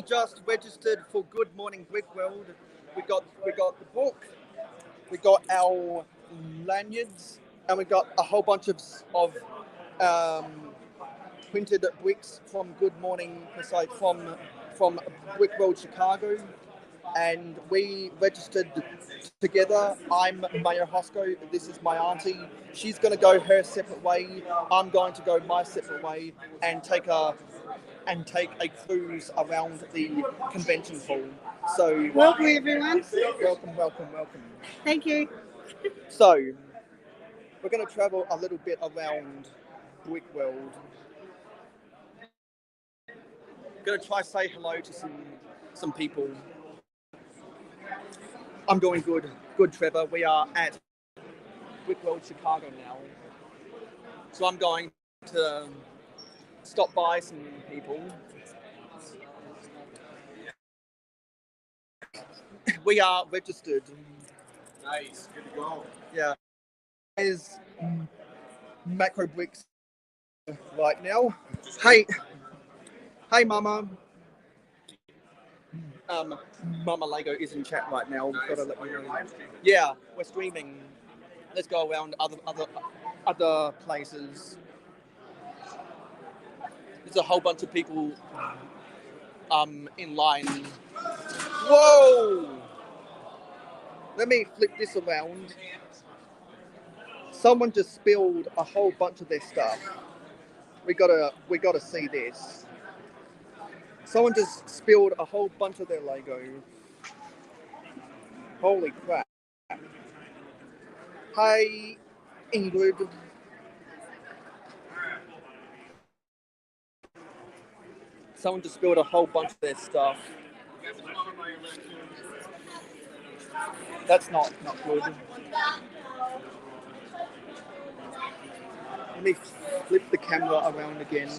just registered for Good Morning Brickworld. We got the book, we got our lanyards, and we got a whole bunch of um, printed bricks from Good Morning, sorry, from Brickworld Chicago, and we registered together. I'm Mayohosko. This is my auntie. She's going to go her separate way. I'm going to go my separate way and take a cruise around the convention hall. So Welcome, everyone. welcome. Thank you. So we're going to travel a little bit around Brickworld. Going to try to say hello to some people. I'm doing good, Trevor. We are at Brickworld Chicago now, so I'm going to stop by some people. We are registered. Nice, good to go. Yeah. There's macro bricks right now. Hey, Mama. Mama Lego is in chat right now. Nice. Gotta let Oh, you you're know. live streaming? Yeah, we're streaming. Let's go around other places. There's a whole bunch of people in line. Whoa! Let me flip this around. Someone just spilled a whole bunch of their stuff. We gotta see this. Someone just spilled a whole bunch of their Lego. Holy crap. Hi, Ingrid. Someone just spilled a whole bunch of their stuff. That's not good. Let me flip the camera around again.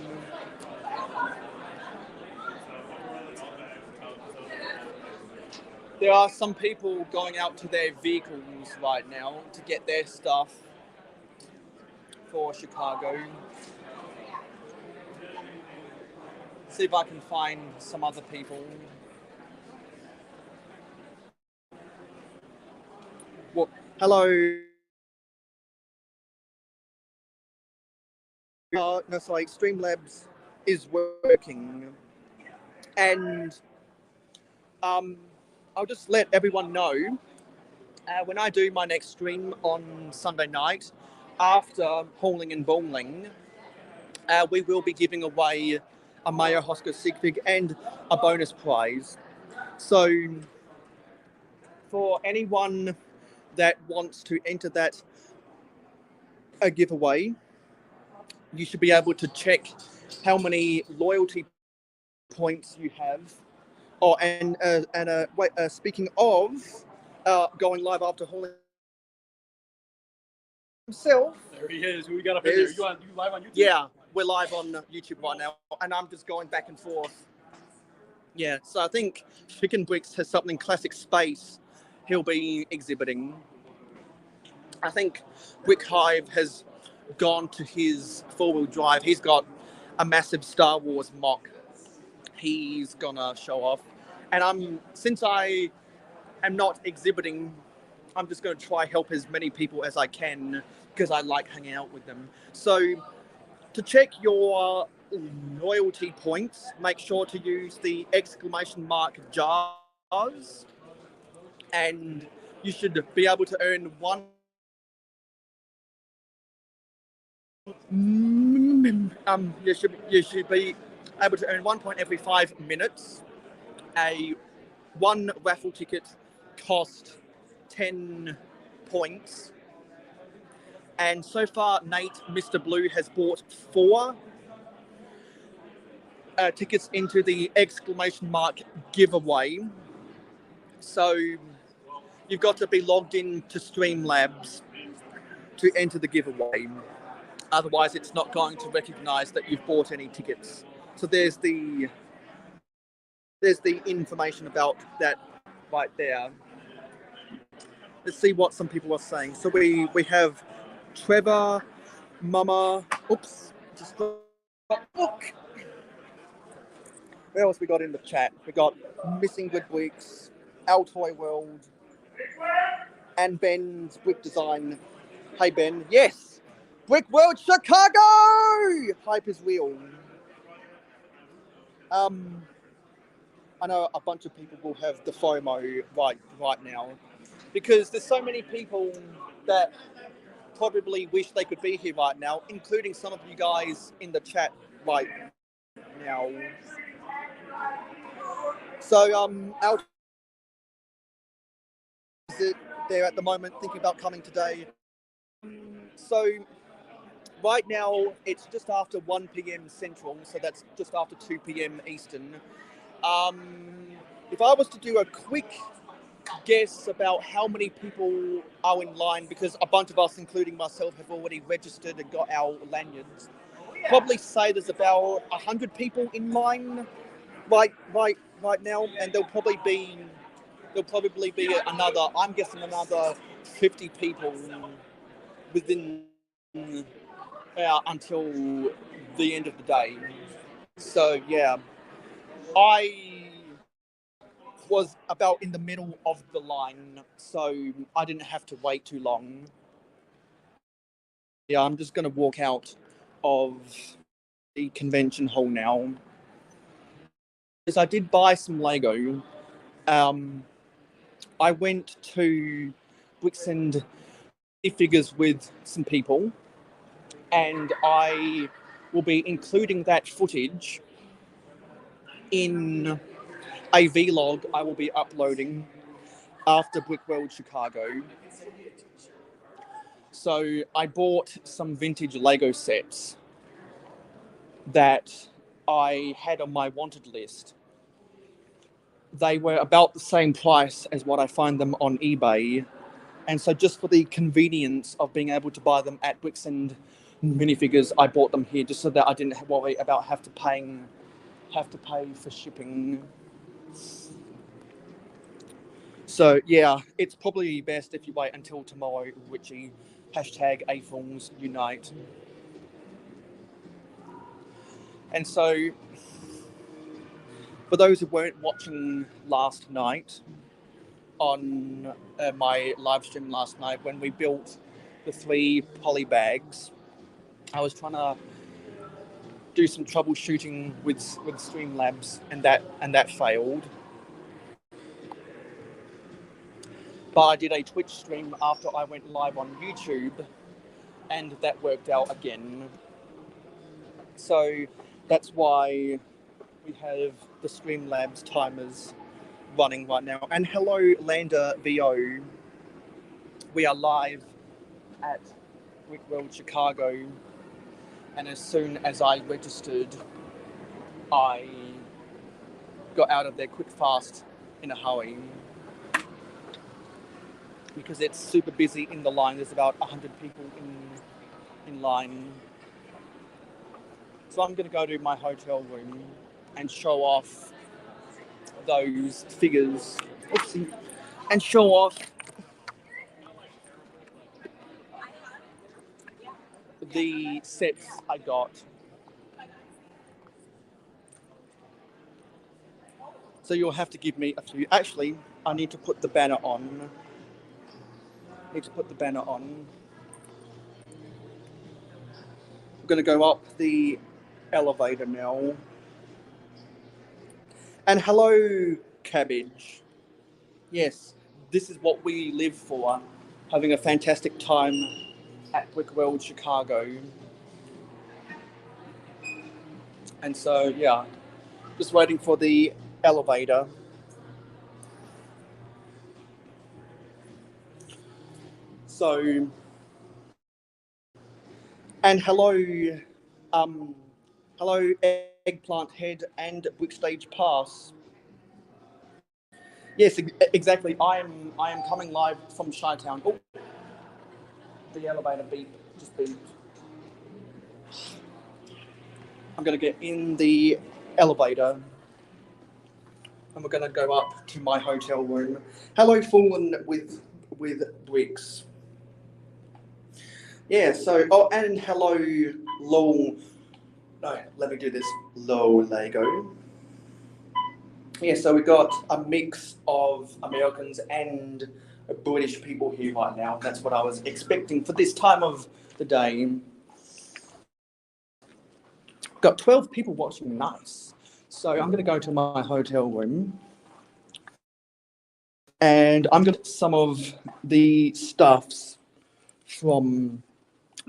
There are some people going out to their vehicles right now to get their stuff for Chicago. See if I can find some other people. Well, hello. No, sorry, Streamlabs is working. And I'll just let everyone know when I do my next stream on Sunday night, after Hauling and Bowling, we will be giving away a mayohosko sig fig and a bonus prize. So for anyone that wants to enter that a giveaway, you should be able to check how many loyalty points you have. Oh, and speaking of going live after Hauling himself. There he is. Who we got up in there? You live on YouTube? Yeah, we're live on YouTube right now, and I'm just going back and forth. Yeah, so I think Chicken Bricks has something classic space he'll be exhibiting. I think Brick Hive has gone to his four-wheel drive. He's got a massive Star Wars mock he's gonna show off. And since I am not exhibiting, I'm just going to try help as many people as I can because I like hanging out with them. So to check your loyalty points, make sure to use the exclamation mark jars, and you should be able to earn one. You should be able to earn 1 point every 5 minutes. One raffle ticket cost 10 points. And so far, Nate, Mr. Blue, has bought 4 tickets into the exclamation mark giveaway. So you've got to be logged in to Streamlabs to enter the giveaway. Otherwise, it's not going to recognise that you've bought any tickets. So there's the information about that right there. Let's see what some people are saying. So we have Trevor, Mama. Oops, just got book. What else we got in the chat? We got Missing Good Weeks, Our Toy World, and Ben's Brick Design. Hey Ben, yes! Brickworld Chicago! Hype is real. I know a bunch of people will have the FOMO right now because there's so many people that probably wish they could be here right now, including some of you guys in the chat right now. So our they're at the moment thinking about coming today. So right now it's just after 1 p.m. Central, so that's just after 2 p.m. Eastern. If I was to do a quick guess about how many people are in line, because a bunch of us, including myself, have already registered and got our lanyards, probably say there's about 100 people in line right now, and there'll probably be another, I'm guessing another 50 people within until the end of the day. So yeah, I was about in the middle of the line, so I didn't have to wait too long. Yeah, I'm just going to walk out of the convention hall now. Because I did buy some Lego. I went to Bricks and Figures with some people, and I will be including that footage in a vlog I will be uploading after Brickworld Chicago. So I bought some vintage Lego sets that I had on my wanted list. They were about the same price as what I find them on eBay. And so just for the convenience of being able to buy them at Bricks and Minifigures, I bought them here just so that I didn't worry about have to pay for shipping. So yeah, it's probably best if you wait until tomorrow, Richie. #AFOLS Unite. And so, for those who weren't watching last night, on my live stream last night, when we built the 3 poly bags, I was trying to do some troubleshooting with Streamlabs, and that failed. But I did a Twitch stream after I went live on YouTube, and that worked out again. So that's why we have the Streamlabs timers running right now. And hello, Lander VO. We are live at Brickworld Chicago, and as soon as I registered, I got out of there quick fast in a hurry because it's super busy in the line. There's about 100 people in line. So I'm going to go to my hotel room and show off those figures. Oopsie. And show off the sets I got. So you'll have to give me a few. Actually, I need to put the banner on. I'm going to go up the elevator now. And hello, Cabbage. Yes, this is what we live for. Having a fantastic time at Brickworld Chicago. And so, yeah, just waiting for the elevator. So, and hello, Eggplant Head and Brickstage Pass. Yes, exactly. I am coming live from Chi-Town. Oh, the elevator just beeped. I'm going to get in the elevator and we're going to go up to my hotel room. Hello, Fallen with Bricks. Yeah, so, oh, and hello, LOL. No, let me do this. LOL Lego. Yeah, so we got a mix of Americans and British people here right now. That's what I was expecting for this time of the day. Got 12 people watching, nice. So I'm going to go to my hotel room and I'm going to get some of the stuffs from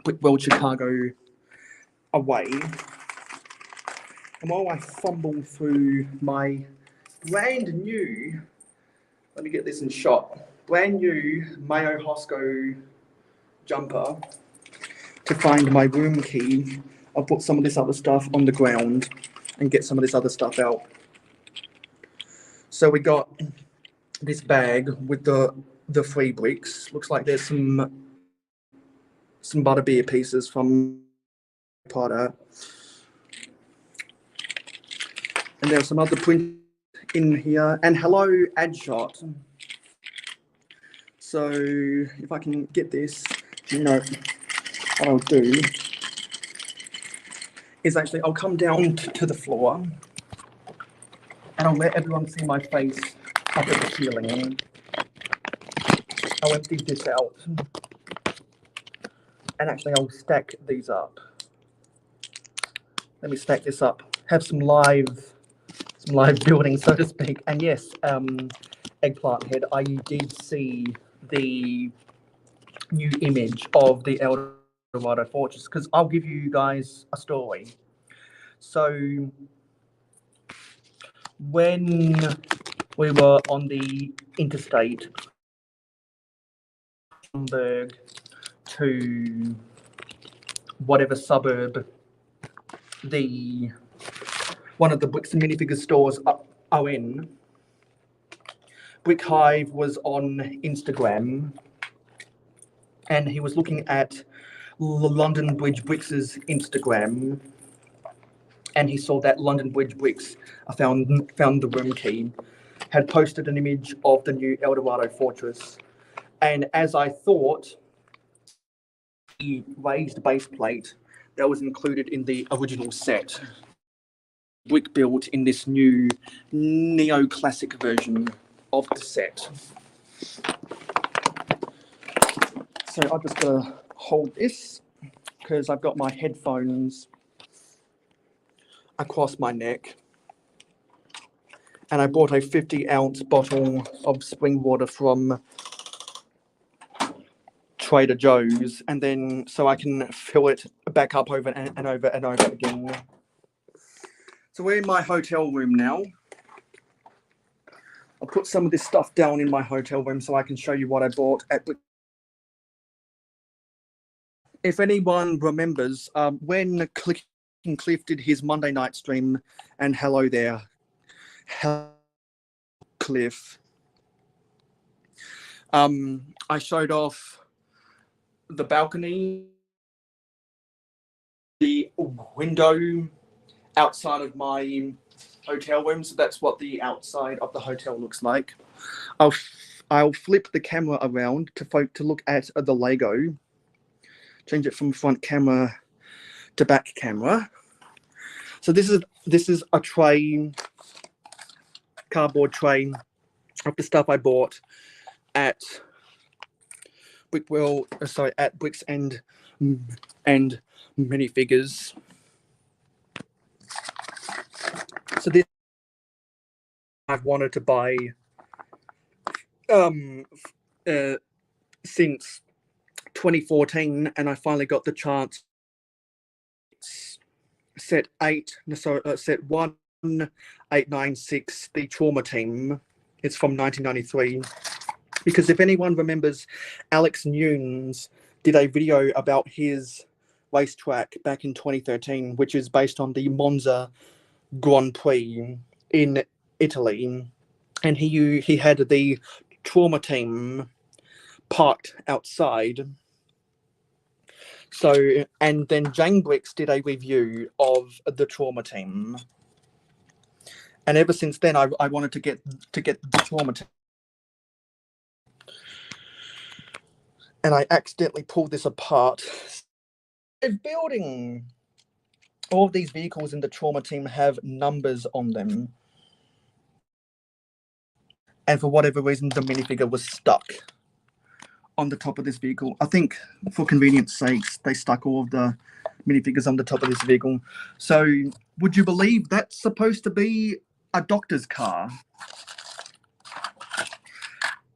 Brickworld Chicago away. And while I fumble through my brand new, let me get this in shot, brand new mayohosko jumper to find my room key, I'll put some of this other stuff on the ground and get some of this other stuff out. So we got this bag with the 3 bricks. Looks like there's some butterbeer pieces from Potter. And there's some other print in here. And hello, Adshot. So if I can get this, what I'll do is actually I'll come down to the floor and I'll let everyone see my face up at the ceiling. I'll empty this out. And actually I'll stack these up. Let me stack this up. Have some live building, so to speak. And yes, Eggplant Head, I did see the new image of the El Dorado Fortress, because I'll give you guys a story. So when we were on the interstate from Dunbar to whatever suburb one of the bricks and minifigure stores are in, Brick Hive was on Instagram and he was looking at London Bridge Bricks' Instagram and he saw that London Bridge Bricks found the room key, had posted an image of the new El Dorado Fortress, and as I thought, the raised base plate that was included in the original set, brick built in this new neoclassic version of the set. So I'm just gonna hold this because I've got my headphones across my neck. And I bought a 50-ounce bottle of spring water from Trader Joe's, and then so I can fill it back up over and over and over again. So we're in my hotel room now. I'll put some of this stuff down in my hotel room so I can show you what I bought at. If anyone remembers, when Cliff did his Monday night stream, and hello there, Cliff. I showed off the balcony, the window outside of my hotel room, so that's what the outside of the hotel looks like. I'll flip the camera around to look at the Lego, change it from front camera to back camera. So this is a tray, cardboard tray of the stuff I bought at at Bricks and Minifigures. So this I've wanted to buy since 2014, and I finally got the chance. Set 1896, the Trauma Team. It's from 1993. Because if anyone remembers, Alex Nunes did a video about his racetrack back in 2013, which is based on the Monza Grand Prix in Italy, and he had the Trauma Team parked outside. So, and then Jane Bricks did a review of the Trauma Team, and ever since then, I wanted to get the Trauma Team, and I accidentally pulled this apart. Building. All of these vehicles in the Trauma Team have numbers on them. and for whatever reason, the minifigure was stuck on the top of this vehicle. I think for convenience sakes, they stuck all of the minifigures on the top of this vehicle. So would you believe that's supposed to be a doctor's car?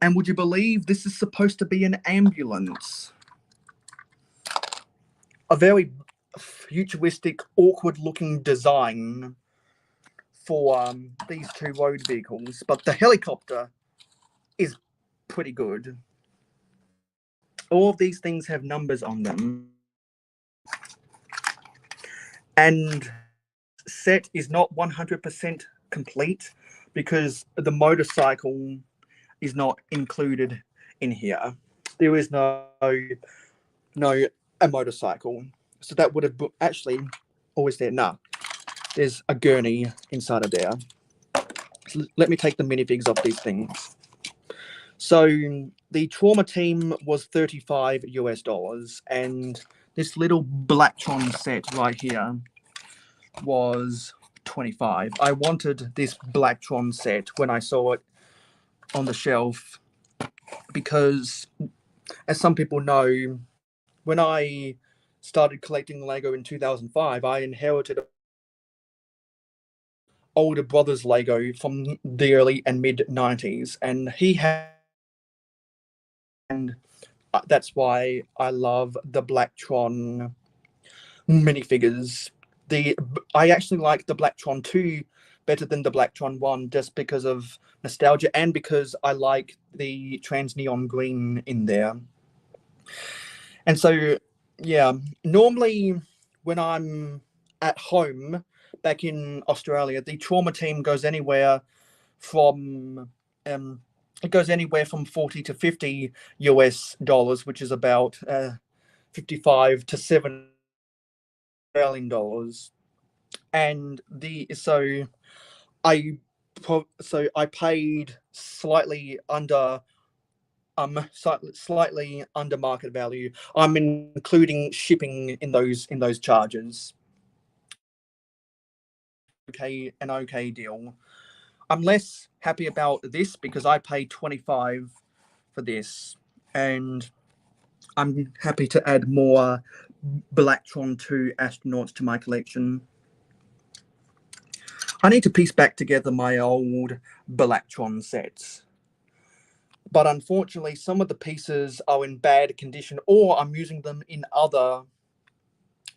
And would you believe this is supposed to be an ambulance? A very futuristic, awkward-looking design for these two road vehicles, but the helicopter is pretty good. All of these things have numbers on them. And set is not 100% complete because the motorcycle is not included in here. There is no a motorcycle. So that would have actually always there. Nah, there's a gurney inside of there. So let me take the minifigs off these things. So the trauma team was $35 US, and this little Blacktron set right here was 25. I wanted this Blacktron set when I saw it on the shelf because, as some people know, when I started collecting Lego in 2005, I inherited older brother's Lego from the early and mid 90s, and he had, and that's why I love the Blacktron minifigures. I actually like the Blacktron 2 better than the Blacktron 1 just because of nostalgia and because I like the trans neon green in there. And so, yeah, normally when I'm at home back in Australia, the trauma team goes anywhere from it goes anywhere from 40 to 50 US dollars, which is about 55 to 7 Australian dollars. And I paid slightly under market value. I'm including shipping in those charges. An okay deal. I'm less happy about this because I paid 25 for this, and I'm happy to add more Blacktron 2 astronauts to my collection. I need to piece back together my old Blacktron sets. But unfortunately, some of the pieces are in bad condition, or I'm using them in other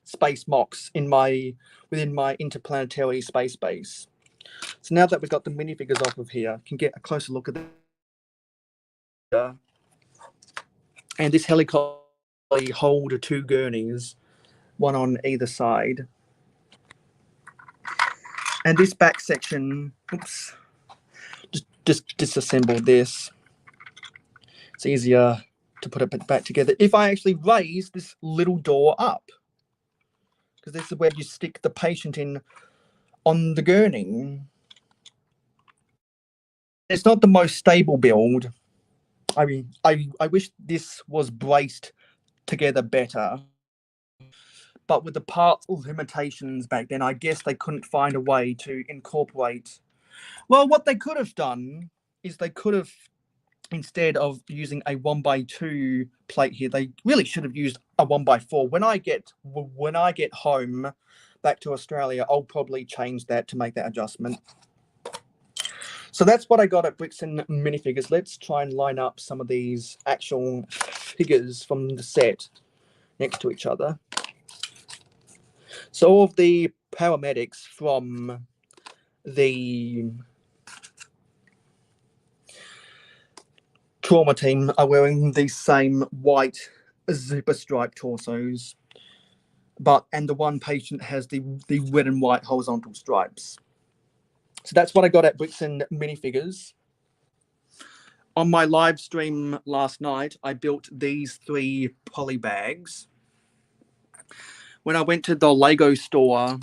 space mocks within my interplanetary space base. So now that we've got the minifigures off of here, I can get a closer look at them. And this helicopter hold two gurneys, one on either side. And this back section, oops, just disassemble this. It's easier to put it back together if I actually raise this little door up, because this is where you stick the patient in on the gurney. It's not the most stable build. I mean, I wish this was braced together better, but with the parts limitations back then, I guess they couldn't find a way to incorporate. Well, what they could have done is they could have, instead of using a 1x2 plate here, they really should have used a 1x4. When I get home back to Australia, I'll probably change that to make that adjustment. So that's what I got at Bricks and Minifigures. Let's try and line up some of these actual figures from the set next to each other. So all of the paramedics from the trauma team are wearing these same white zipper stripe torsos, and the one patient has the red and white horizontal stripes. So that's what I got at Bricks and Minifigures. On my live stream last night, I built these 3 poly bags. When I went to the Lego store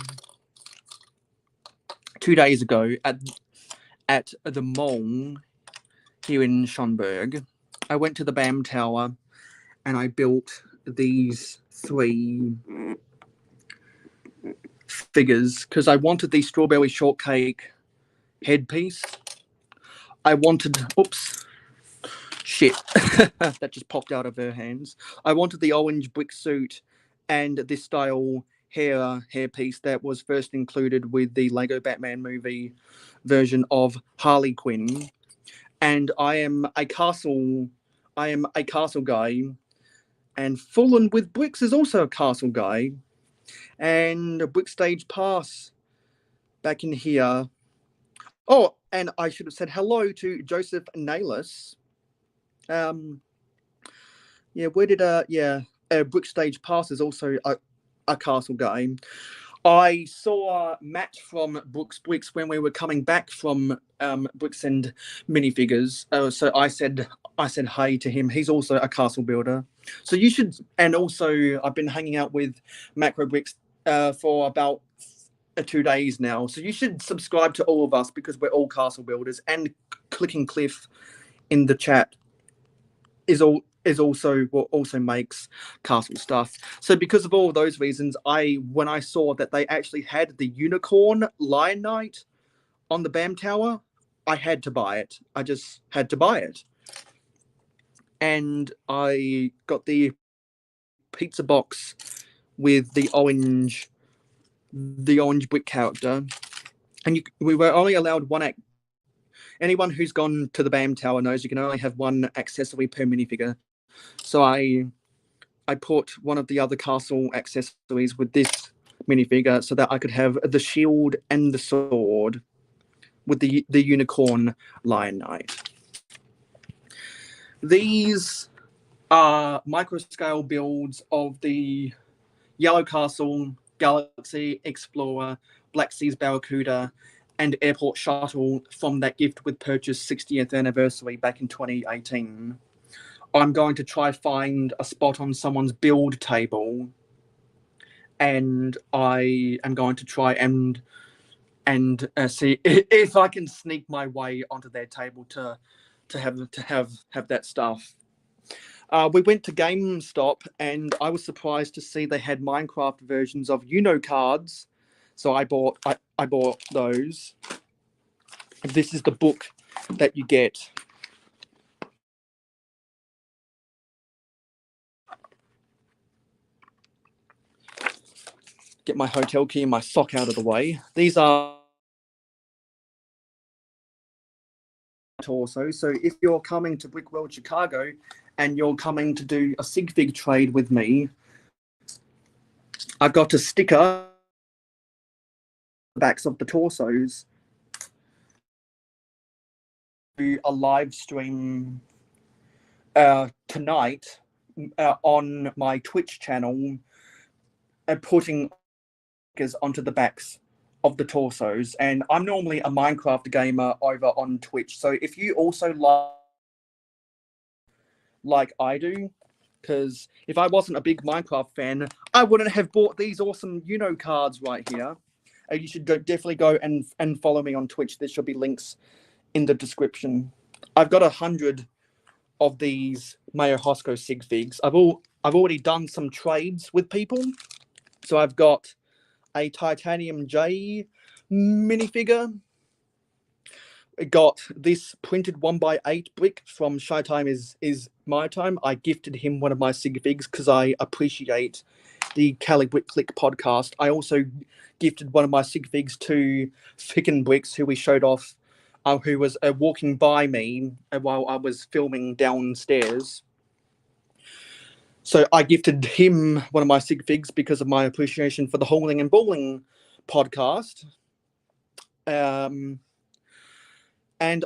2 days ago at the mall here in Schönberg, I went to the BAM Tower and I built these 3 figures because I wanted the strawberry shortcake headpiece. I wanted. Oops. Shit. That just popped out of her hands. I wanted the orange brick suit and this style hairpiece that was first included with the Lego Batman movie version of Harley Quinn. And I am a castle guy. And Fallen with Bricks is also a castle guy. And a Brick Stage Pass back in here. Oh, and I should have said hello to Joseph Nayless. Yeah, where did Brick Stage Pass is also a castle guy. I saw Matt from Bricks when we were coming back from Bricks and minifigures. So I said hi to him. He's also a castle builder. So you should, and also I've been hanging out with Macro Bricks for about 2 days now. So you should subscribe to all of us because we're all castle builders. And clicking Cliff in the chat is also what also makes castle stuff. So because of all of those reasons, when I saw that they actually had the unicorn lion knight on the BAM tower, I had to buy it. I just had to buy it. And I got the pizza box with the orange brick character. And we were only allowed one anyone who's gone to the BAM tower knows you can only have one accessory per minifigure. So I put one of the other castle accessories with this minifigure so that I could have the shield and the sword with the unicorn lion knight. These are micro-scale builds of the Yellow Castle, Galaxy Explorer, Black Seas Barracuda, and Airport Shuttle from that gift with purchase 60th anniversary back in 2018. I'm going to try find a spot on someone's build table, and I am going to try and see if I can sneak my way onto their table to have that stuff. We went to GameStop, and I was surprised to see they had Minecraft versions of cards, so I bought those. This is the book that you get. Get my hotel key and my sock out of the way. These are torso. So if you're coming to Brickworld Chicago and you're coming to do a sig fig trade with me, I've got a sticker backs of the torsos. Do a live stream tonight on my Twitch channel, putting onto the backs of the torsos. And I'm normally a Minecraft gamer over on Twitch, so if you also like I do, because if I wasn't a big Minecraft fan, I wouldn't have bought these awesome cards right here. You should definitely go and follow me on Twitch. There should be links in the description. I've got 100 of these mayohosko sig figs. I've already done some trades with people. So I've got a Titanium J minifigure. I got this printed 1x8 brick from Shy Time is My Time. I gifted him one of my sig figs because I appreciate the Cali Brick Click podcast. I also gifted one of my sig figs to Ficken Bricks, who we showed off, who was walking by me while I was filming downstairs. So I gifted him one of my sig figs because of my appreciation for the Hauling and Bowling podcast. And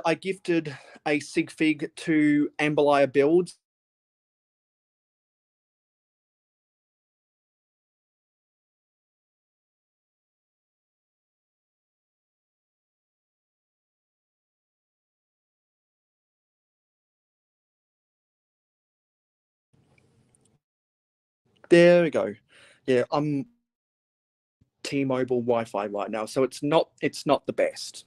I gifted a sig fig to Amberlaya Builds. There we go. Yeah, I'm T-Mobile Wi-Fi right now, so it's not the best.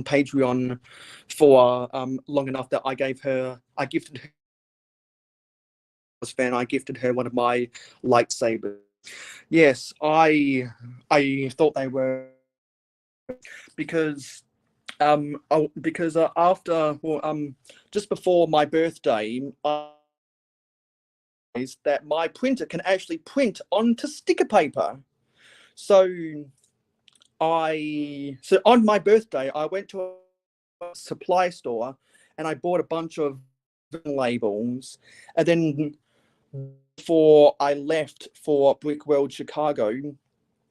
Patreon for long enough that I gifted her fan. I gifted her one of my lightsabers. Yes, I thought they were because just before my birthday, I realized that my printer can actually print onto sticker paper. So on my birthday, I went to a supply store and I bought a bunch of labels, and then before I left for Brickworld Chicago,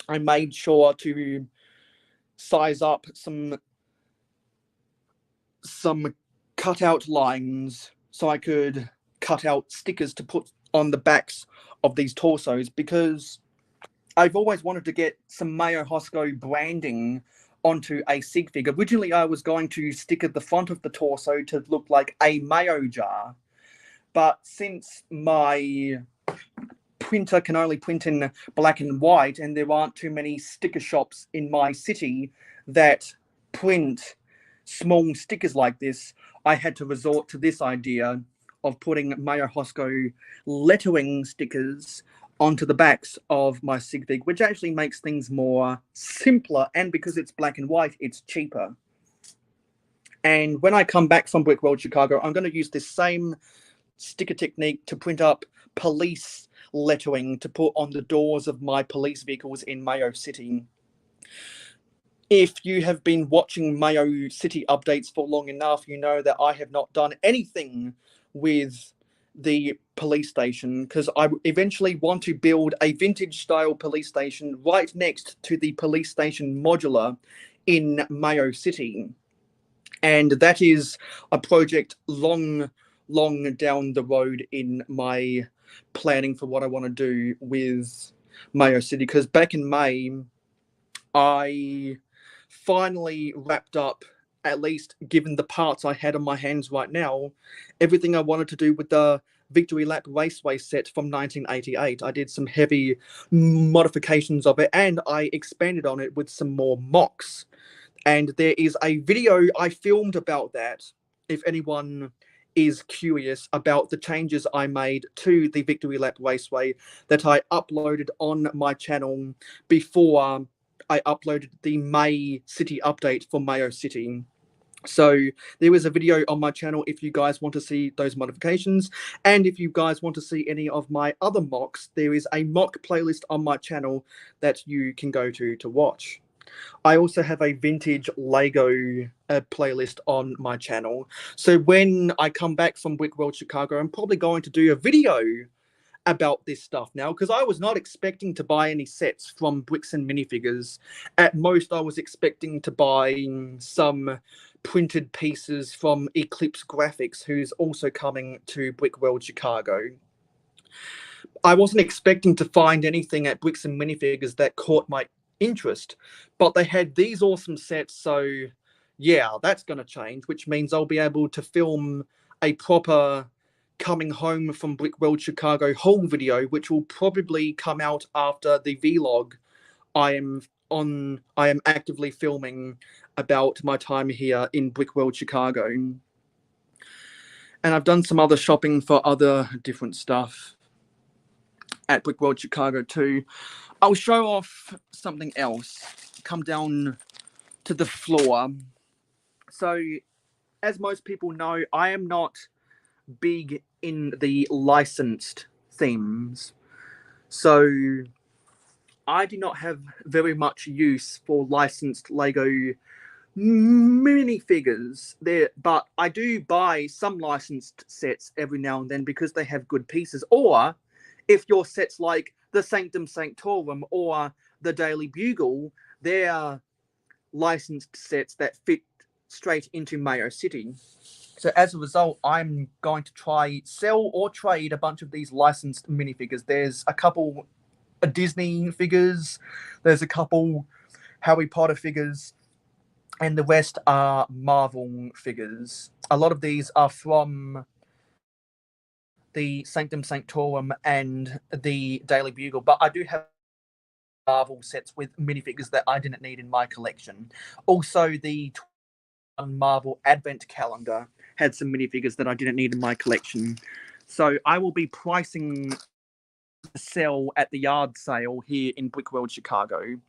I made sure to size up some cutout lines so I could cut out stickers to put on the backs of these torsos, because I've always wanted to get some mayohosko branding onto a sig fig. Originally, I was going to stick at the front of the torso to look like a mayo jar, but since my printer can only print in black and white, and there aren't too many sticker shops in my city that print small stickers like this, I had to resort to this idea of putting mayohosko lettering stickers onto the backs of my sig fig, which actually makes things more simpler, and because it's black and white, it's cheaper. And when I come back from Brickworld Chicago, I'm going to use this same sticker technique to print up police lettering to put on the doors of my police vehicles in Mayo City. If you have been watching Mayo City updates for long enough, you know that I have not done anything with the police station, because I eventually want to build a vintage style police station right next to the police station modular in Mayo City. And that is a project long down the road in my planning for what I want to do with Mayo City, because back in May, I finally wrapped up, at least given the parts I had on my hands right now, everything I wanted to do with the Victory Lap Raceway set from 1988. I did some heavy modifications of it, and I expanded on it with some more mocks. And there is a video I filmed about that, if anyone is curious about the changes I made to the Victory Lap Raceway, that I uploaded on my channel before I uploaded the May City update for Mayo City. So there is a video on my channel if you guys want to see those modifications. And if you guys want to see any of my other mocks, there is a mock playlist on my channel that you can go to watch. I also have a vintage Lego playlist on my channel. So when I come back from Brickworld Chicago, I'm probably going to do a video about this stuff now, because I was not expecting to buy any sets from Bricks and Minifigures. At most, I was expecting to buy some printed pieces from Eclipse Graphics, who's also coming to Brickworld Chicago. I wasn't expecting to find anything at Bricks and Minifigures that caught my interest, but they had these awesome sets, so yeah, that's going to change, which means I'll be able to film a proper coming home from Brickworld Chicago haul video, which will probably come out after the vlog I am actively filming about my time here in Brickworld Chicago. And I've done some other shopping for other different stuff at Brickworld Chicago too. I'll show off something else. Come down to the floor. So, as most people know, I am not big in the licensed themes. So, I do not have very much use for licensed Lego minifigures there, but I do buy some licensed sets every now and then because they have good pieces. Or if your sets like the Sanctum Sanctorum or the Daily Bugle, they're licensed sets that fit straight into Mayo City. So as a result, I'm going to try sell or trade a bunch of these licensed minifigures. There's a couple Disney figures, there's a couple Harry Potter figures, and the rest are Marvel figures. A lot of these are from the Sanctum Sanctorum and the Daily Bugle, but I do have Marvel sets with minifigures that I didn't need in my collection. Also, the Marvel Advent Calendar had some minifigures that I didn't need in my collection. So I will be pricing the sell at the yard sale here in Brickworld Chicago.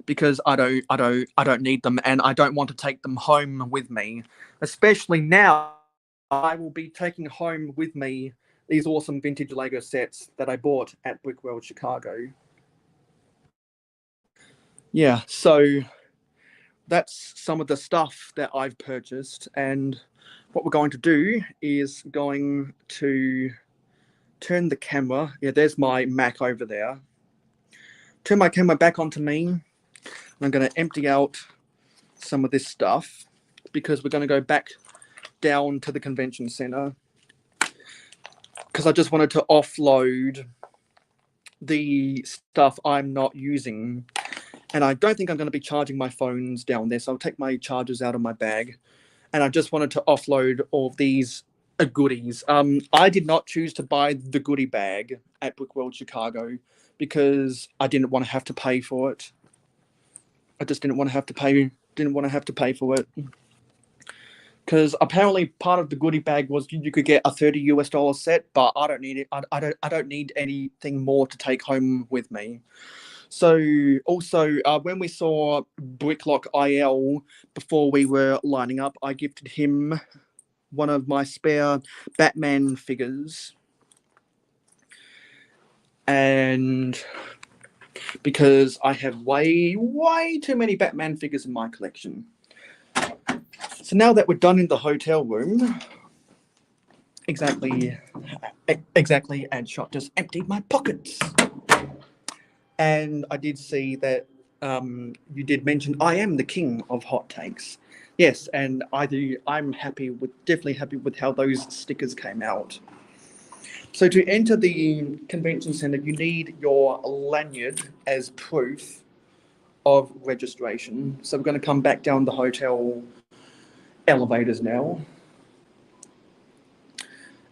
because I don't need them, and I don't want to take them home with me. Especially now, I will be taking home with me these awesome vintage Lego sets that I bought at Brickworld Chicago. Yeah, so that's some of the stuff that I've purchased, and what we're going to do is going to turn the camera. Yeah, there's my Mac over there. Turn my camera back onto me. I'm going to empty out some of this stuff because we're going to go back down to the convention center because I just wanted to offload the stuff I'm not using, and I don't think I'm going to be charging my phones down there, so I'll take my chargers out of my bag, and I just wanted to offload all of these goodies. I did not choose to buy the goodie bag at Brickworld Chicago because I didn't want to have to pay for it. I just didn't want to have to pay for it. Because apparently part of the goodie bag was you could get a $30 set, but I don't need it. I don't need anything more to take home with me. So also when we saw Bricklock IL before we were lining up, I gifted him one of my spare Batman figures, and because I have way too many Batman figures in my collection. So now that we're done in the hotel room, exactly, and Shot just emptied my pockets. And I did see that you did mention I am the king of hot takes. Yes, and I'm definitely happy with how those stickers came out. So to enter the convention center, you need your lanyard as proof of registration. So we're going to come back down the hotel elevators now.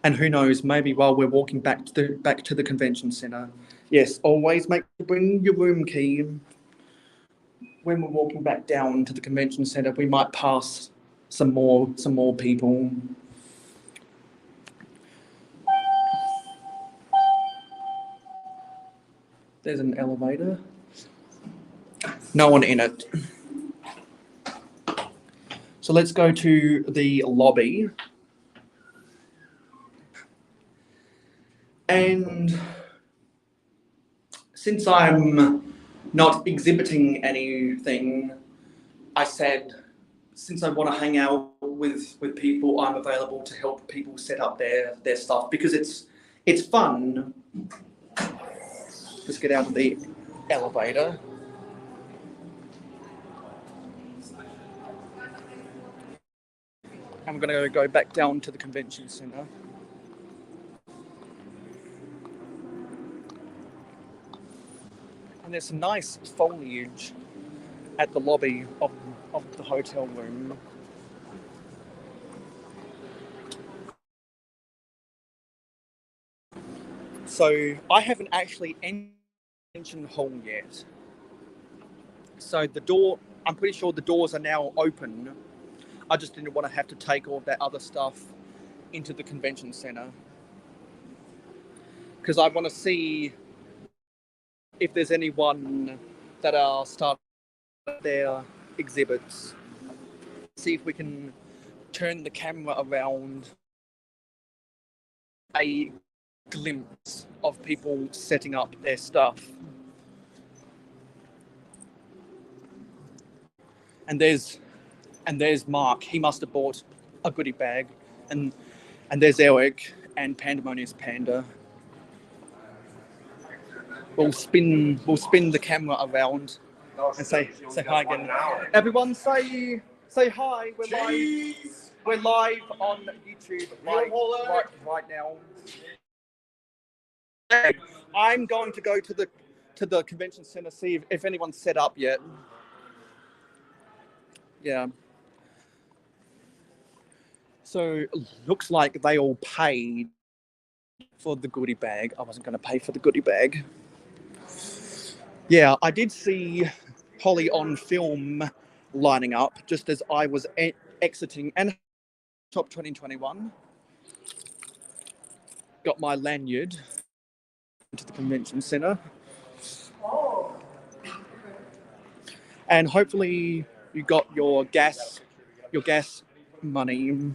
And who knows, maybe while we're walking back to the convention center, yes, always bring your room key. When we're walking back down to the convention center, we might pass some more people. There's an elevator. No one in it. So let's go to the lobby. And since I'm not exhibiting anything, I said, since I want to hang out with people, I'm available to help people set up their stuff because it's fun. Let's get out of the elevator. I'm going to go back down to the convention center. And there's some nice foliage at the lobby of the hotel room. So I haven't actually entered the convention hall yet. So I'm pretty sure the doors are now open. I just didn't want to have to take all that other stuff into the convention center because I want to see if there's anyone that are starting their exhibits. See if we can turn the camera around a glimpse of people setting up their stuff. And there's Mark. He must have bought a goodie bag. And there's Eric and Pandemonious Panda. We'll spin the camera around and say hi again. Everyone say hi. We're live on YouTube right now. I'm going to go to the convention center, see if anyone's set up yet. Yeah. So looks like they all paid for the goodie bag. I wasn't going to pay for the goodie bag. Yeah, I did see Holly on film lining up just as I was exiting and Top 2021. Got my lanyard into the convention center. And hopefully you got your gas money.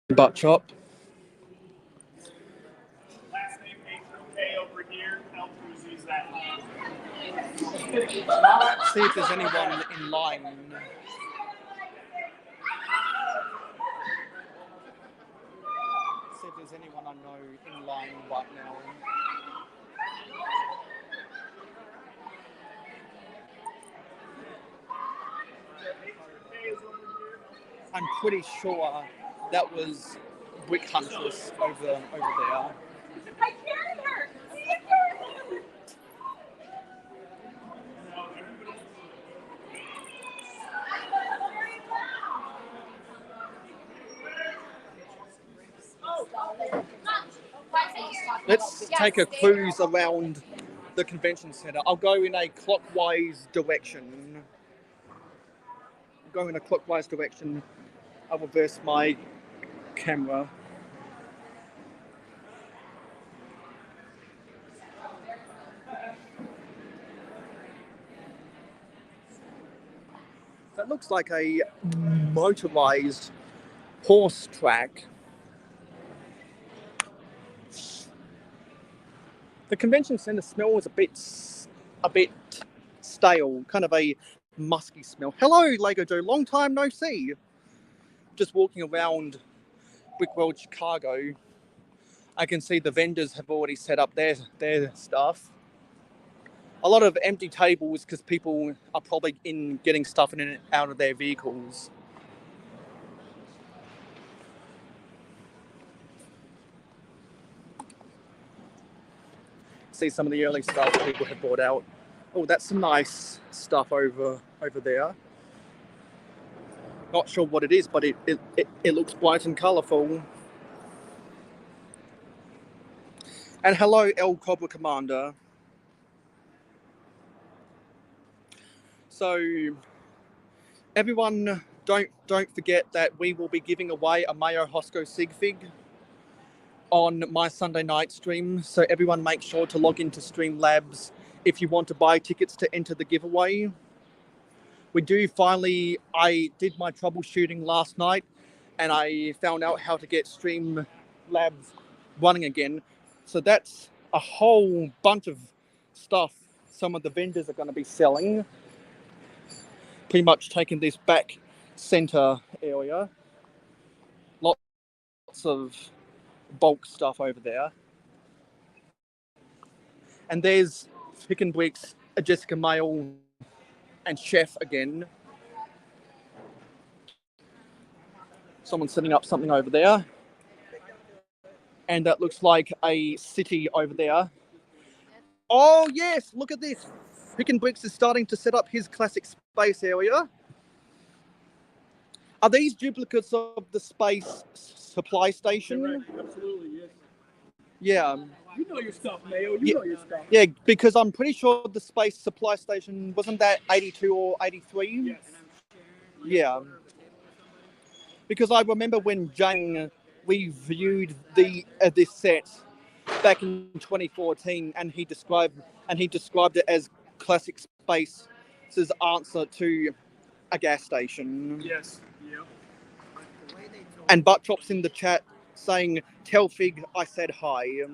Butt chop. Last name H-O-K over here. L-Cruzy's that line. See if there's anyone in line. See if there's anyone I know in line right now. I'm pretty sure that was Brick Huntress over there. I carried her. Let's take a cruise around the convention center. I'll go in a clockwise direction. Go in a clockwise direction. I'll reverse my camera. That looks like a motorized horse track. The convention center smells a bit stale, kind of a musky smell. Hello, Lego Joe, long time no see. Just walking around Brickworld, Chicago, I can see the vendors have already set up their stuff. A lot of empty tables because people are probably in getting stuff in and out of their vehicles. See some of the early stuff people have brought out. Oh, that's some nice stuff over there. Not sure what it is, but it looks bright and colourful. And hello, El Cobra Commander. So, everyone, don't forget that we will be giving away a mayohosko sig fig on my Sunday night stream. So everyone make sure to log into Streamlabs if you want to buy tickets to enter the giveaway. We do finally, I did my troubleshooting last night and I found out how to get Streamlabs running again. So that's a whole bunch of stuff some of the vendors are going to be selling. Pretty much taking this back center area. Lots of bulk stuff over there. And there's Pick and Bricks, Jessica Mail, and Chef again. Someone's setting up something over there. And that looks like a city over there. Oh yes, look at this. Pick and Bricks is starting to set up his classic space area. Are these duplicates of the space supply station? Right. Absolutely, yes. Yeah. You know your stuff, Mayo. You know your stuff. Yeah, because I'm pretty sure the space supply station, wasn't that 82 or 83? Yes. Yeah. Because I remember when Jang reviewed this set back in 2014, and he described it as classic space's answer to a gas station. Yes. Yep. And Butt Chop's in the chat saying, "Tell Fig I said hi." Is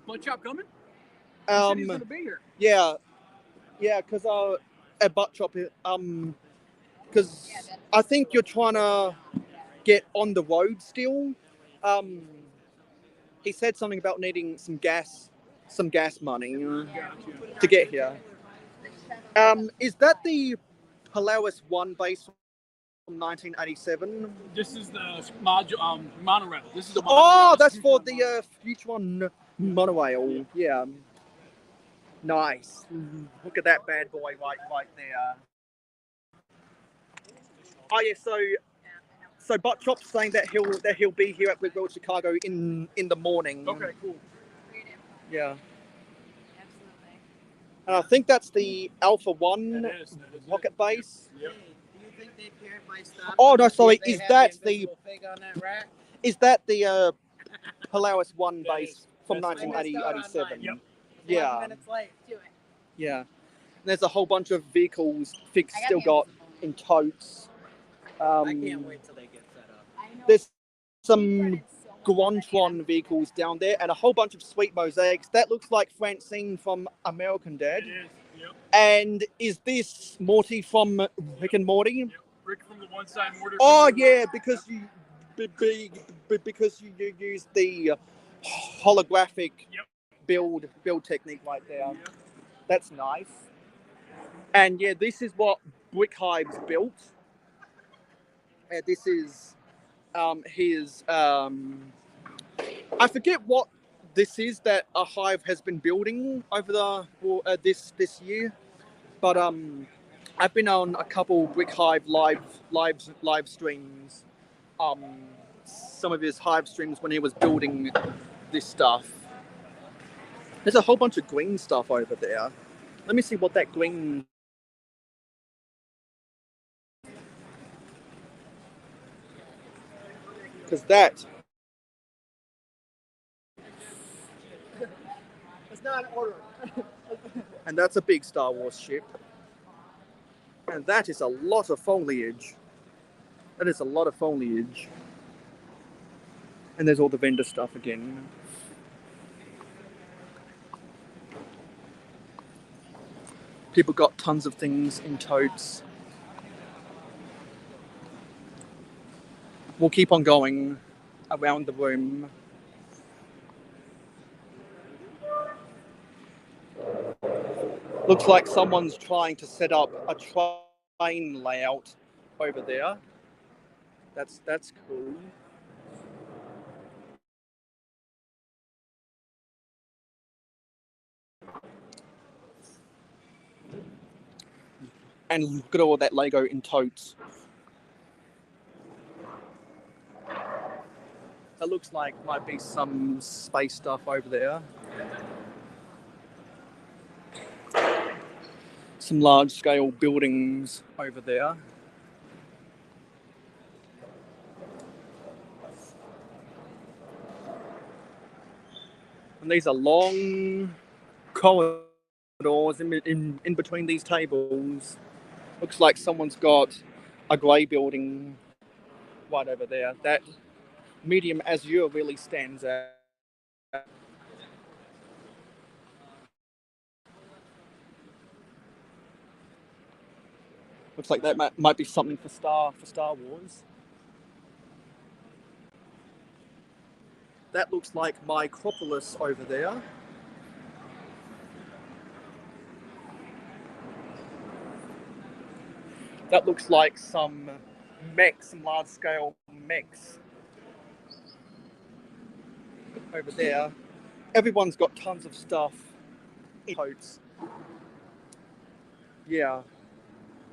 Butt Chop coming? He said he's gonna be here. Yeah, because at Butt Chop, because I think you're trying to get on the road still. He said something about needing some gas money to get here. Is that the Polaris 1 base from 1987? This is the monorail. This is the monorail. Oh, that's for the Future One monorail. Yeah. Nice. Look at that bad boy right there. Oh yeah, so Butt Chop's saying that he'll be here at Brickworld Chicago in the morning. Okay, cool. Yeah. Absolutely. And I think that's the Alpha 1 That is rocket base. Yep. Do you think they paired my stuff? Oh no, sorry. They Is have that the the invisible fig on that rack? is that the Polaris 1 That base is. from That's the one. 1987? Yep. Yeah. 11 minutes late. Do it. Yeah. There's a whole bunch of vehicles fixed, still got in totes. I can't wait till they get set up. There's some Guantron vehicles down there and a whole bunch of sweet mosaics. That looks like Francine from American Dad. It is. Yep. And is this Morty from Rick and Morty? Yep. Rick from the one side, Morty. Oh from the yeah, because you use the holographic build technique right there. Yep. That's nice. And yeah, this is what Brick Hive's built. This is his. I forget what this is that a hive has been building over the this year, but I've been on a couple Brick Hive live streams. Some of his hive streams when he was building this stuff. There's a whole bunch of green stuff over there. Let me see what that green. Because that. It's not an order. And that's a big Star Wars ship. And that is a lot of foliage. That is a lot of foliage. And there's all the vendor stuff again. People got tons of things in totes. We'll keep on going around the room. Looks like someone's trying to set up a train layout over there. That's cool. And look at all that Lego in totes. That looks like might be some space stuff over there. Some large-scale buildings over there. And these are long corridors in between these tables. Looks like someone's got a grey building right over there. That medium azure really stands out. Looks like that might be something for Star Wars. That looks like Micropolis over there. That looks like some mechs, some large-scale mechs over there. Everyone's got tons of stuff in totes. Yeah,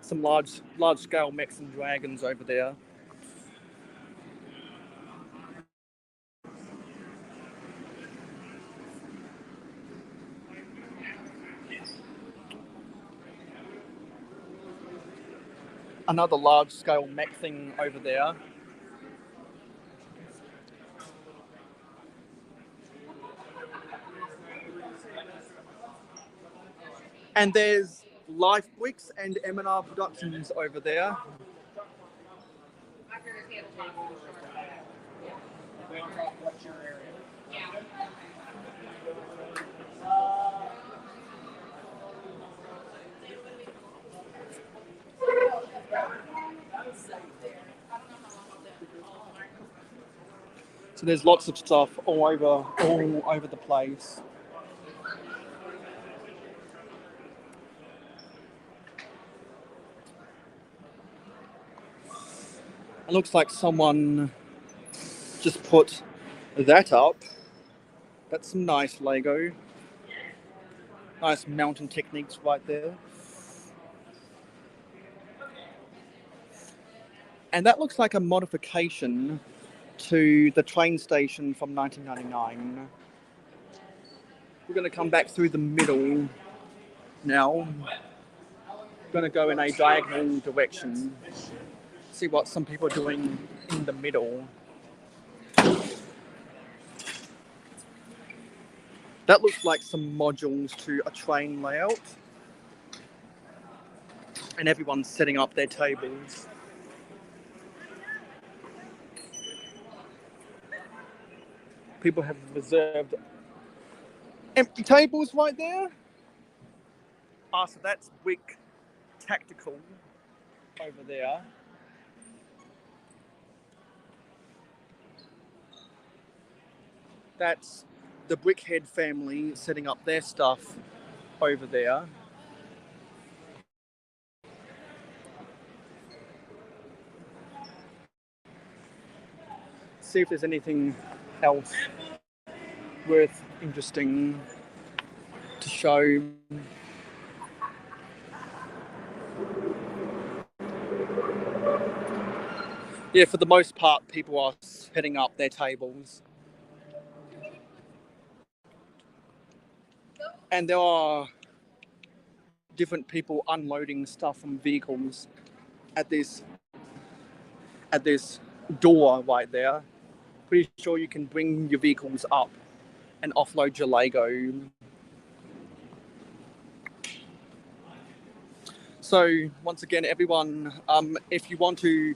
some large-scale mechs and dragons over there. Another large-scale mech thing over there. And there's Life Bricks and M&R Productions over there. So there's lots of stuff all over the place. It looks like someone just put that up. That's some nice Lego. Nice mountain techniques right there. And that looks like a modification to the train station from 1999. We're going to come back through the middle now. We're going to go in a diagonal direction. See what some people are doing in the middle. That looks like some modules to a train layout. and everyone's setting up their tables. People have reserved empty tables right there. Ah, so that's Wick Tactical over there. That's the Brickhead family setting up their stuff over there. See if there's anything else worth interesting to show. Yeah, for the most part, people are setting up their tables. And there are different people unloading stuff from vehicles at this door right there. Pretty sure you can bring your vehicles up and offload your Lego. So once again, everyone, if you want to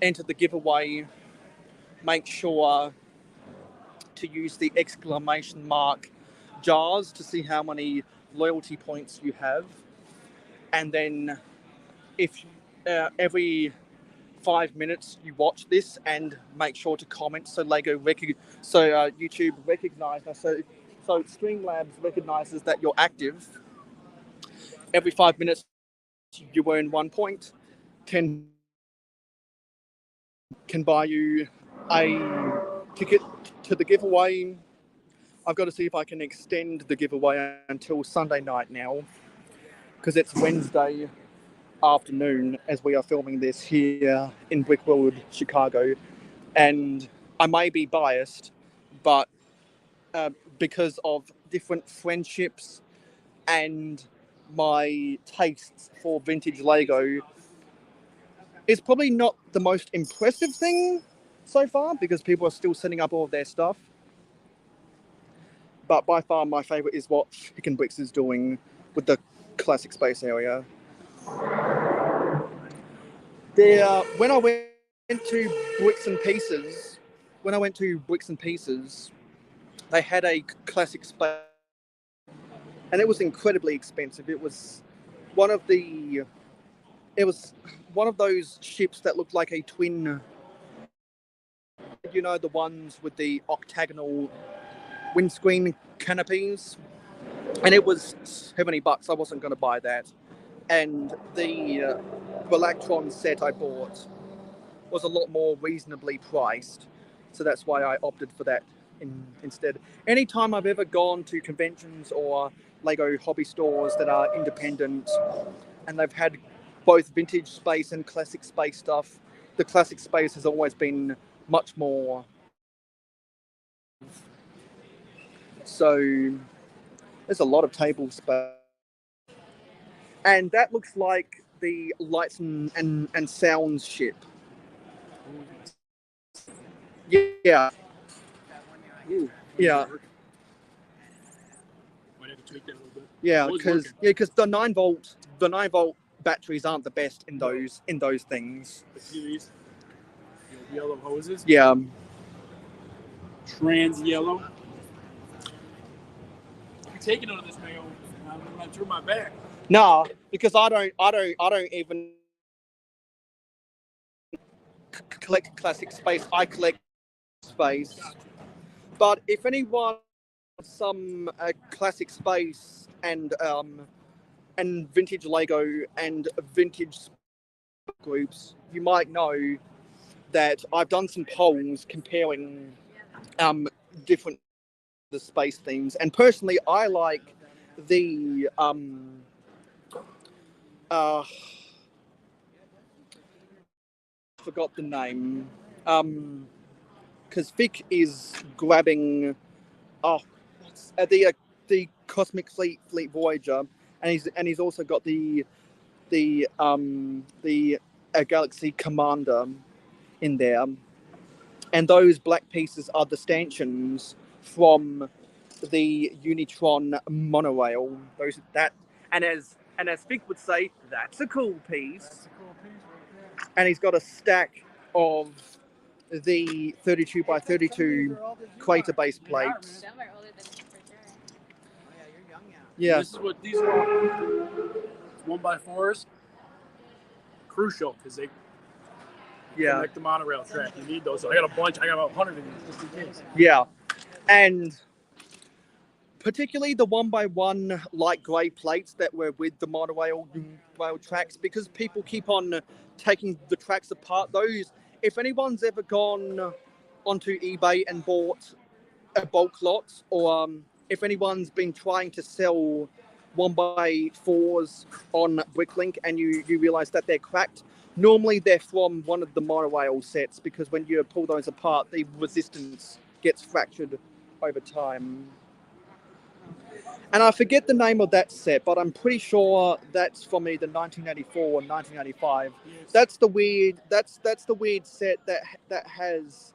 enter the giveaway, make sure to use the exclamation mark jars to see how many loyalty points you have. And then if every 5 minutes you watch this, and make sure to comment so YouTube recognizes, so Streamlabs recognizes that you're active. Every 5 minutes you earn 1 point. 10 can buy you a ticket to the giveaway. I've got to see if I can extend the giveaway until Sunday night now, because it's Wednesday afternoon as we are filming this here in Brickworld, Chicago. And I may be biased, but because of different friendships and my tastes for vintage Lego, it's probably not the most impressive thing so far, because people are still setting up all of their stuff. But by far my favourite is what Chicken Bricks is doing with the classic space area. When I went to Bricks and Pieces, they had a classic space, and it was incredibly expensive. It was one of those ships that looked like a twin, you know, the ones with the octagonal windscreen canopies, and it was $70. I wasn't going to buy that. And the Galactron set I bought was a lot more reasonably priced, so that's why I opted for that instead. Anytime I've ever gone to conventions or Lego hobby stores that are independent and they've had both vintage space and classic space stuff, the classic space has always been much more. So there's a lot of table space. And that looks like the lights and sounds ship. Yeah. Yeah. Might have to tweak that a little bit. Yeah, because the 9-volt batteries aren't the best in those things. See these yellow hoses? Yeah. Trans yellow. I'm taking on this mayo. I'm gonna turn my back. No, because I don't even collect classic space. I collect space. But if anyone has some classic space and vintage Lego and vintage groups, you might know that I've done some polls comparing different the space themes, and personally I like the forgot the name, because Vic is grabbing the Cosmic Fleet Voyager, and he's also got the Galaxy Commander in there, and those black pieces are the stanchions from the Unitron monorail. And And as Vic would say, that's a cool piece. That's a cool piece right there. And he's got a stack of the 32 by 32 crater base plates. Some are older than me for sure. Oh, yeah, you're young now. Yeah. This is what these are. 1x4s. Crucial because they connect the monorail track. You need those. So I got a bunch. I got about 100 of these just in case. Yeah. And particularly the 1x1 light grey plates that were with the monorail rail tracks, because people keep on taking the tracks apart. Those, if anyone's ever gone onto eBay and bought a bulk lot, or if anyone's been trying to sell 1x4s on Bricklink and you realize that they're cracked, normally they're from one of the monorail sets, because when you pull those apart, the resistance gets fractured over time. And I forget the name of that set, but I'm pretty sure that's from either 1984 or 1985. Yes. That's the weird set that has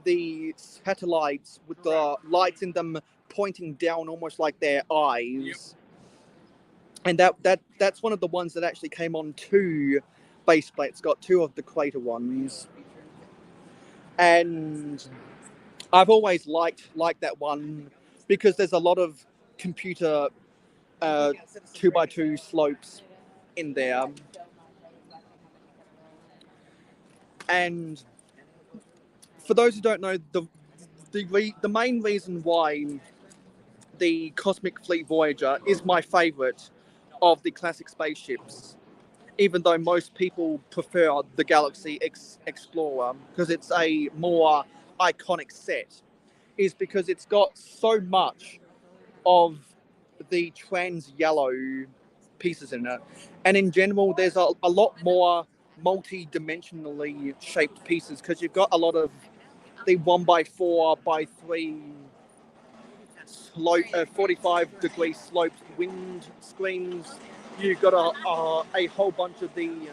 the satellites with the lights in them pointing down almost like their eyes. Yep. And that's one of the ones that actually came on 2 base plates. Got 2 of the crater ones. And I've always liked that one because there's a lot of computer 2x2 slopes in there. And for those who don't know, the main reason why the Cosmic Fleet Voyager is my favorite of the classic spaceships, even though most people prefer the Galaxy Explorer because it's a more iconic set, is because it's got so much of the trans yellow pieces in it, and in general there's a lot more multi-dimensionally shaped pieces because you've got a lot of the 1x4x3 slope, 45-degree sloped wind screens. You've got a whole bunch of the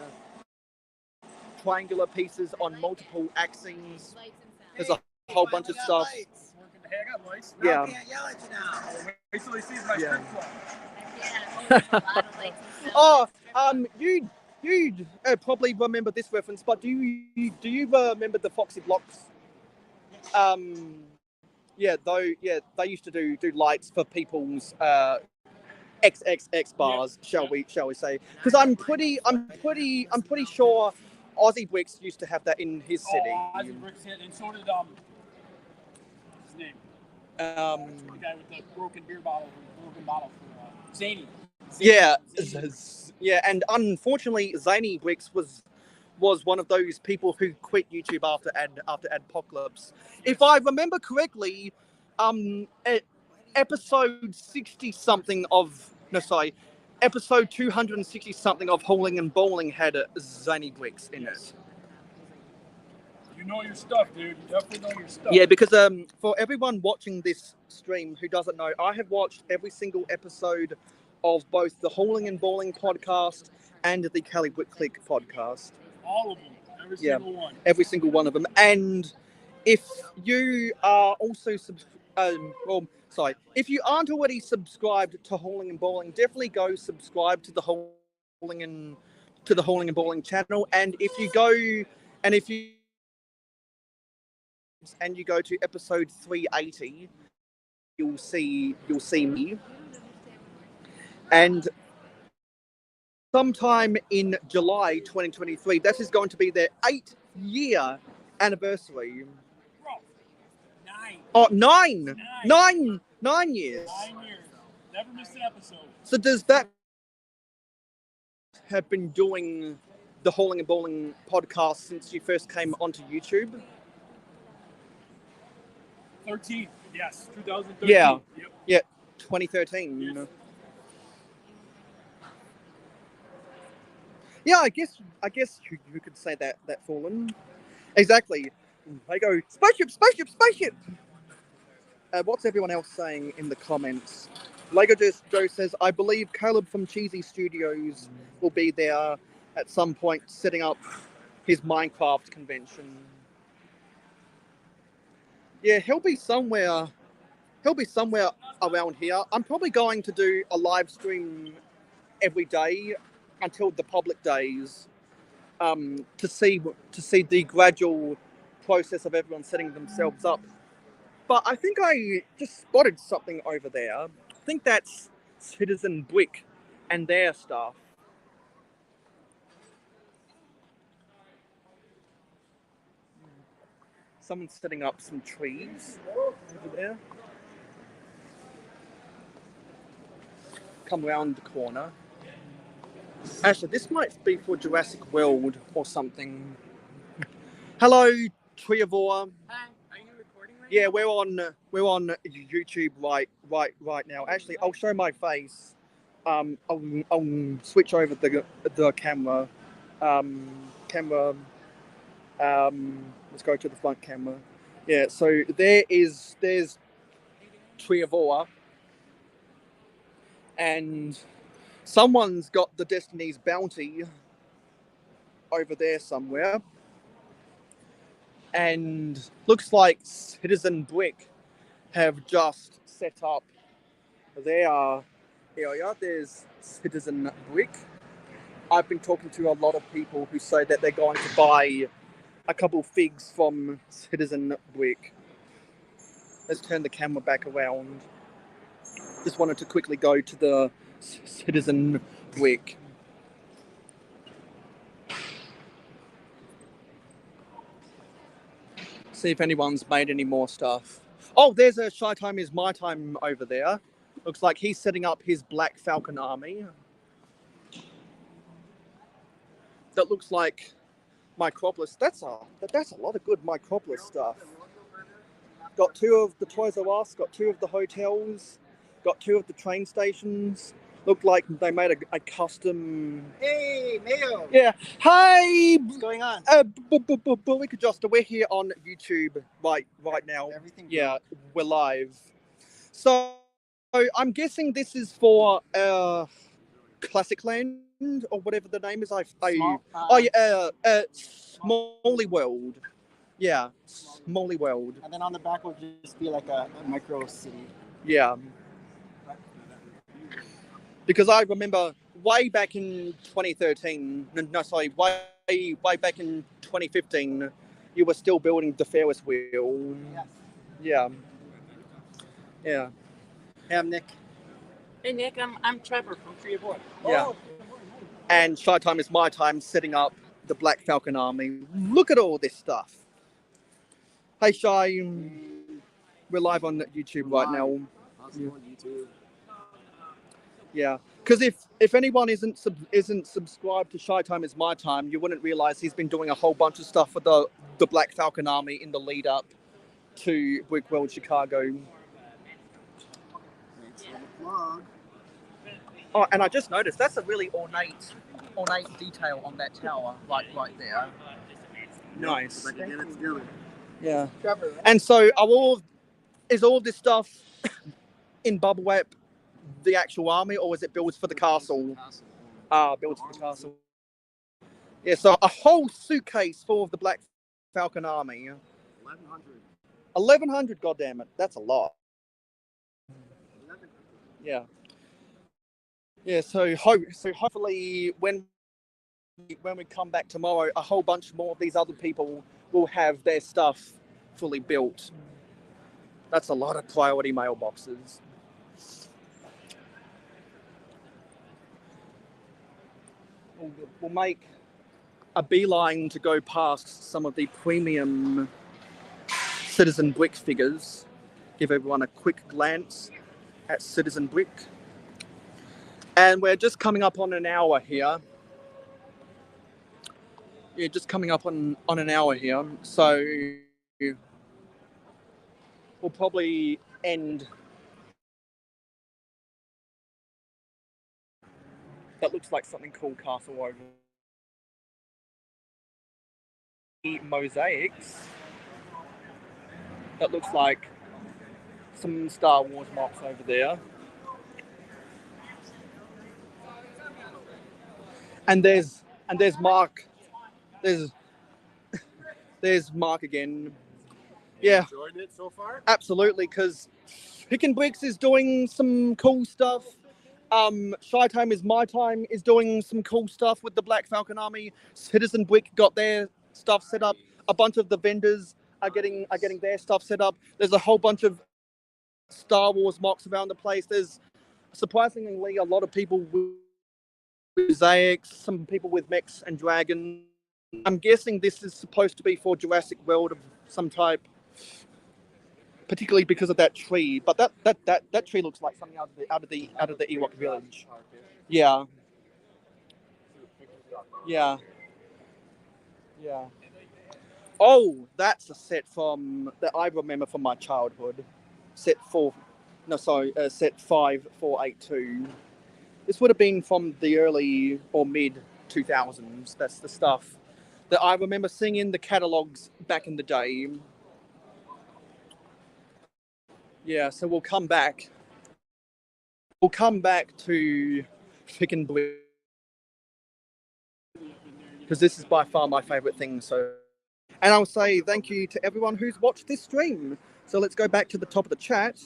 triangular pieces on multiple axes. There's a whole bunch of stuff. Hey, I got lights. Yeah. I can't yell at you now. Wait till he sees my strip club. Yeah, a lot of lights and stuff. You probably remember this reference, but do you remember the Foxy Blocks? They used to do lights for people's XXX bars, shall we say? Because I'm pretty sure Aussie Bricks used to have that in his city. Oh, Aussie Bricks had, and so did what's his name? The guy with the broken bottle for Zany. Yeah, and unfortunately, Zany Bricks was one of those people who quit YouTube after Adpocalypse. If I remember correctly, episode 260 something of Hauling and Bowling had Zany Bricks in it. You know your stuff, dude. You definitely know your stuff. Yeah, because for everyone watching this stream who doesn't know, I have watched every single episode of both the Hauling and Bowling podcast and the Cali Brick Click podcast. All of them. Every single one. Every single one of them. And if you are also if you aren't already subscribed to Hauling and Bowling, definitely go subscribe to the Hauling and Bowling channel. And if you go to episode 380, you'll see me. And sometime in July 2023, this is going to be their 8-year anniversary. Bro, 9. Oh, 9 years. 9 years. Never missed an episode. So does that have been doing the Hauling and Bowling podcast since you first came onto YouTube? 13, yes, 2013. Yeah. Yep. Yeah, 2013. Yes. Yeah, I guess you could say that Fallen. Exactly. They go, spaceship. What's everyone else saying in the comments? Lego Joe says, I believe Caleb from Cheesy Studios will be there at some point setting up his Minecraft convention. Yeah, he'll be somewhere around here. I'm probably going to do a live stream every day until the public days, to see the gradual process of everyone setting themselves up. But I think I just spotted something over there. I think that's Citizen Brick and their stuff. Someone's setting up some trees over there. Come round the corner. Actually, this might be for Jurassic World or something. Hello, Triavora. Hi, are you recording right Yeah, we're on YouTube right now. Actually, I'll show my face. I'll switch over the camera. Camera. Let's go to the front camera. Yeah, so there's Triavora, and someone's got the Destiny's Bounty over there somewhere, and looks like Citizen Brick have just set up their area. There's Citizen Brick. I've been talking to a lot of people who say that they're going to buy a couple figs from Citizen Brick. Let's turn the camera back around. Just wanted to quickly go to the Citizen Brick. See if anyone's made any more stuff. Oh, there's a Shy Time is My Time over there. Looks like he's setting up his Black Falcon army. That looks like Micropolis. That's a lot of good Micropolis stuff. Got 2 of the Toys R Us, got 2 of the hotels, got 2 of the train stations. Looked like they made a custom. Hey, Mayo. Yeah. Hey, What's going on? Bullock Adjuster. We're here on YouTube right now. Everything. Yeah, we're live. So I'm guessing this is for Classic Land or whatever the name is. Smalley World. Yeah, Smalley World. And then on the back will just be like a micro city. Yeah. Because I remember way back in 2013, way back in 2015, you were still building the Ferris wheel. Yes. Yeah. Yeah. Hey, I'm Nick. Hey Nick, I'm Trevor from Triavora. Yeah. Oh. And Shy Time is My Time setting up the Black Falcon army. Look at all this stuff. Hey Shy, we're live on YouTube right now. Awesome on YouTube. Yeah, because if anyone isn't subscribed to Shy Time is My Time, you wouldn't realize he's been doing a whole bunch of stuff for the Black Falcon army in the lead up to Brickworld Chicago. Thanks for the vlog. Oh, and I just noticed that's a really ornate detail on that tower, right there. Nice. Like again, it's good. Yeah. Trevor. And so is all this stuff in bubble wrap the actual army, or is it built for the castle? Built for the castle. Yeah, so a whole suitcase full of the Black Falcon army. 1,100. 1,100, goddammit. That's a lot. Yeah. Yeah, so hopefully when we come back tomorrow, a whole bunch more of these other people will have their stuff fully built. That's a lot of priority mailboxes. We'll make a beeline to go past some of the premium Citizen Brick figures. Give everyone a quick glance at Citizen Brick. And we're just coming up on an hour here. Yeah, just coming up on an hour here. So we'll probably end. That looks like something called Castle over. Mosaics. That looks like some Star Wars mops over there. And there's Mark. There's Mark again. Yeah. Enjoyed it so far? Absolutely, because Pick and Bricks is doing some cool stuff. Shy Time is My Time is doing some cool stuff with the Black Falcon Army. Citizen Brick got their stuff set up. A bunch of the vendors are getting their stuff set up. There's a whole bunch of Star Wars mocks around the place. There's surprisingly a lot of people with mosaics, some people with mechs and dragons. I'm guessing this is supposed to be for Jurassic World of some type, particularly because of that tree. But that tree looks like something out of the Ewok village. Yeah. Yeah. Yeah. Oh, that's a set that I remember from my childhood. Set 5482. This would have been from the early or mid 2000s. That's the stuff that I remember seeing in the catalogs back in the day. Yeah, so we'll come back. We'll come back to Chicken Blue because this is by far my favourite thing. So, and I'll say thank you to everyone who's watched this stream. So let's go back to the top of the chat,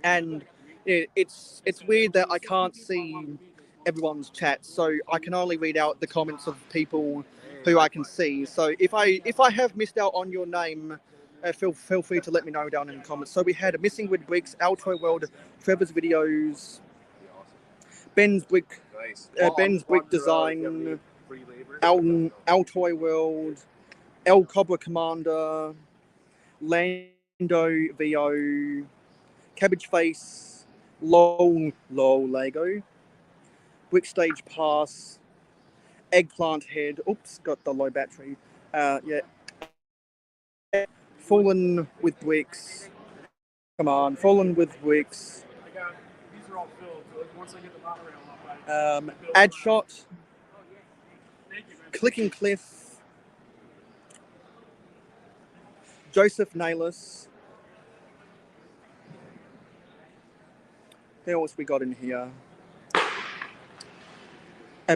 and it's weird that I can't see everyone's chat, so I can only read out the comments of people who I can see. So if I have missed out on your name, feel free to let me know down in the comments. So we had Missing with Bricks, Altoy World, Trevor's Videos, Ben's Brick Design, Altoy World, El Cobra Commander, Lando VO, Cabbage Face, LOL Lego, Brick Stage Pass, Eggplant Head. Oops, got the low battery. Yeah. Fallen with Bricks. Come on, Fallen with Bricks. These are all filled. So once I get the monorail up, Adshot. thank you, man. Clicking Cliff. Joseph Nayless. Who else we got in here?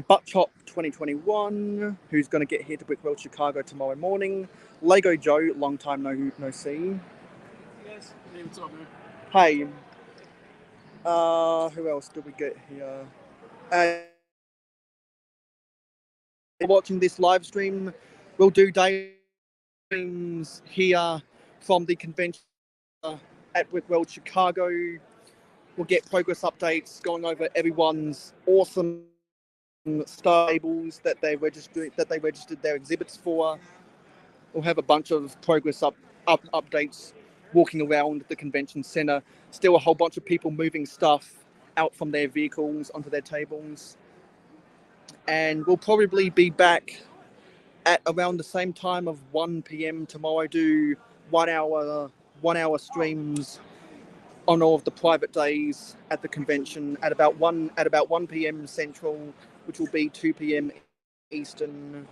Butt Chop 2021, who's going to get here to Brickworld Chicago tomorrow morning. Lego Joe, long time no see. Yes. Hey, what's up, man? Hey. Who else did we get here? Watching this live stream, we'll do day streams here from the convention at Brickworld Chicago. We'll get progress updates going over everyone's awesome stables that they registered their exhibits for. We'll have a bunch of progress updates walking around the convention center. Still a whole bunch of people moving stuff out from their vehicles onto their tables. And we'll probably be back at around the same time of 1 p.m. tomorrow. Do 1 hour streams on all of the private days at the convention at about 1 p.m. Central, which will be 2 p.m. Eastern,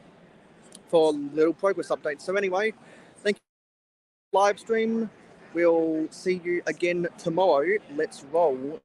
for little progress updates. So anyway, thank you for the live stream. We'll see you again tomorrow. Let's roll.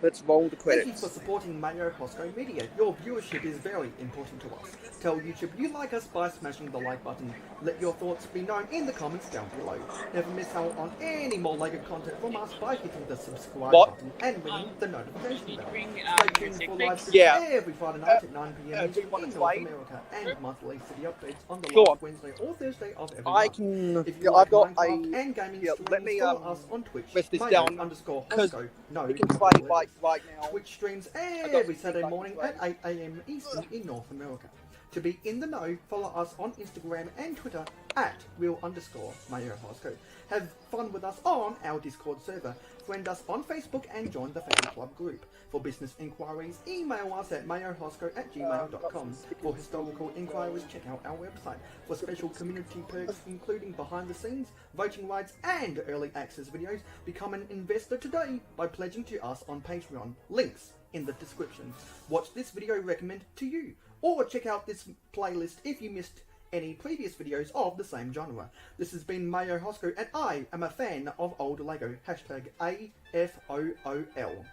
Let's roll the credits. Thank you for supporting mayohosko Media. Your viewership is very important to us. Tell YouTube you like us by smashing the like button. Let your thoughts be known in the comments down below. Never miss out on any more LEGO content from us by hitting the subscribe button and ringing the notification bell. Stay tuned for live streams every Friday night at 9 p.m. in North America, and monthly city updates on the last Wednesday or Thursday of every month. If you like Minecraft and gaming streams, let me follow us on Twitch. press this down _Hosko. No, we can play right now. Twitch streams every Saturday morning at 8 a.m. Eastern in North America. To be in the know, follow us on Instagram and Twitter at @real_mayohosko. Have fun with us on our Discord server. Friend us on Facebook and join the fan club group. For business inquiries, email us at mayohosko@gmail.com. For historical inquiries, check out our website. For special community perks, including behind the scenes, voting rights, and early access videos, become an investor today by pledging to us on Patreon. Links in the description. Watch this video recommended to you, or check out this playlist if you missed any previous videos of the same genre. This has been mayohosko, and I am a fan of old LEGO. #AFOOL.